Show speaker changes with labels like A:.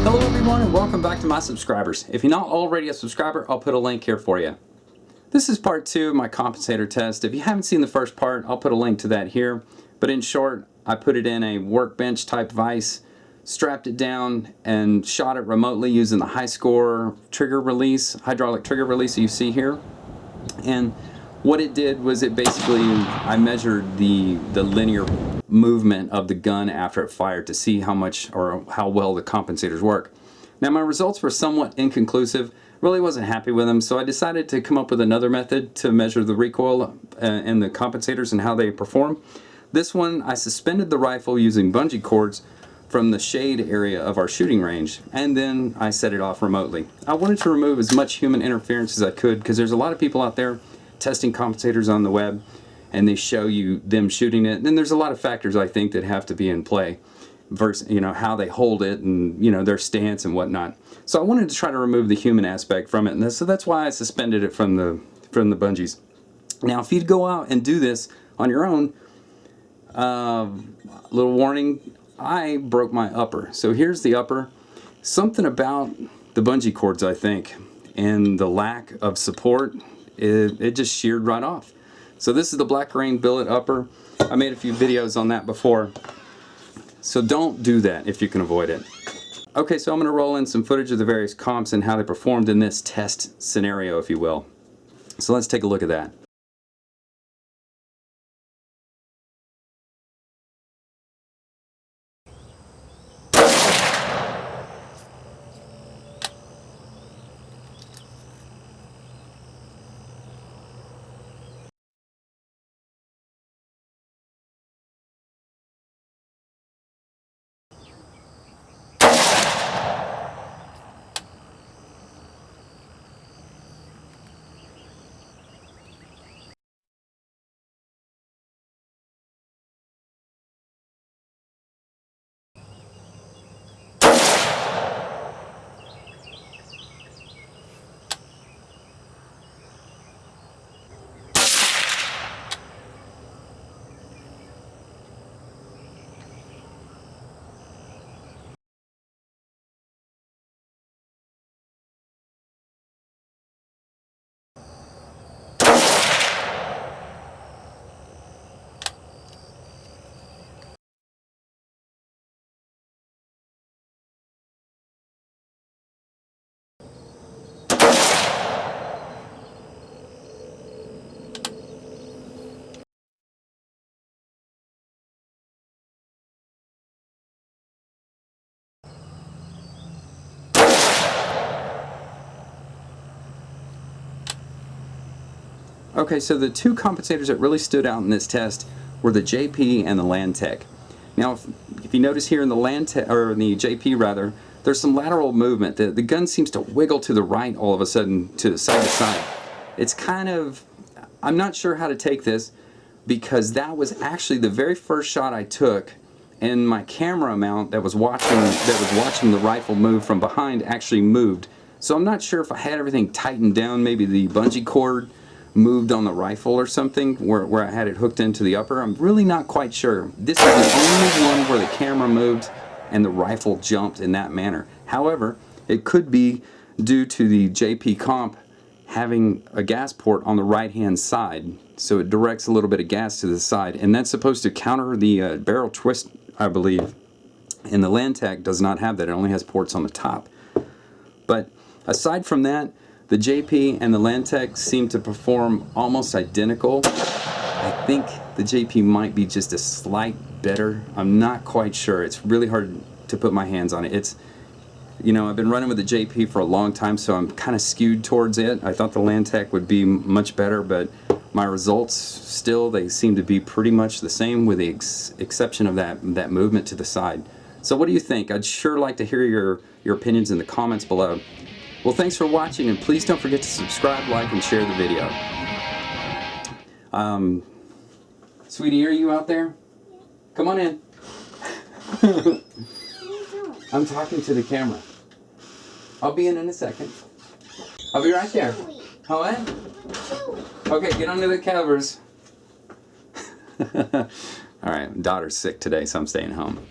A: Hello everyone and welcome back to my subscribers. If you're not already a subscriber, I'll put a link here for you. This is part 2 of my compensator test. If you haven't seen the first part, I'll put a link to that here. But in short, I put it in a workbench type vise, strapped it down, and shot it remotely using the high score trigger release, hydraulic trigger release that you see here. And what it did was it basically, I measured the linear movement of the gun after it fired to see how much or how well the compensators work. Now my results were somewhat inconclusive, really wasn't happy with them, so I decided to come up with another method to measure the recoil and the compensators and how they perform. This one, I suspended the rifle using bungee cords from the shade area of our shooting range, and then I set it off remotely. I wanted to remove as much human interference as I could because there's a lot of people out there testing compensators on the web and they show you them shooting it, and then there's a lot of factors I think that have to be in play versus, you know, how they hold it and, you know, their stance and whatnot. So I wanted to try to remove the human aspect from it, and so that's why I suspended it from the bungees. Now if you'd go out and do this on your own, little warning, I broke my upper. So here's the upper. Something about the bungee cords, I think, and the lack of support, it just sheared right off. So this is the Black Rain billet upper. I made a few videos on that before. So don't do that if you can avoid it. Okay, so I'm going to roll in some footage of the various comps and how they performed in this test scenario, if you will. So let's take a look at that. Okay, so the two compensators that really stood out in this test were the JP and the Landtech. Now, if you notice here in the Landtech, or in the JP rather, there's some lateral movement. The gun seems to wiggle to the right all of a sudden, to the side to side. It's kind of, I'm not sure how to take this because that was actually the very first shot I took, and my camera mount that was watching the rifle move from behind actually moved. So I'm not sure if I had everything tightened down, maybe the bungee cord moved on the rifle or something where I had it hooked into the upper. I'm really not quite sure. This is the only one where the camera moved and the rifle jumped in that manner. However, it could be due to the JP comp having a gas port on the right hand side, so it directs a little bit of gas to the side, and that's supposed to counter the barrel twist, I believe. And the Landtech does not have that. It only has ports on the top. But aside from that, the JP and the Landtech seem to perform almost identical. I think the JP might be just a slight better. I'm not quite sure. It's really hard to put my hands on it. It's, you know, I've been running with the JP for a long time, so I'm kind of skewed towards it. I thought the Landtech would be much better, but my results still, they seem to be pretty much the same with the exception of that movement to the side. So what do you think? I'd sure like to hear your opinions in the comments below. Well, thanks for watching, and please don't forget to subscribe, like, and share the video. Sweetie, are you out there? Come on in. I'm talking to the camera. I'll be in a second. I'll be right there. Oh, what? Okay, get under the covers. All right, daughter's sick today, so I'm staying home.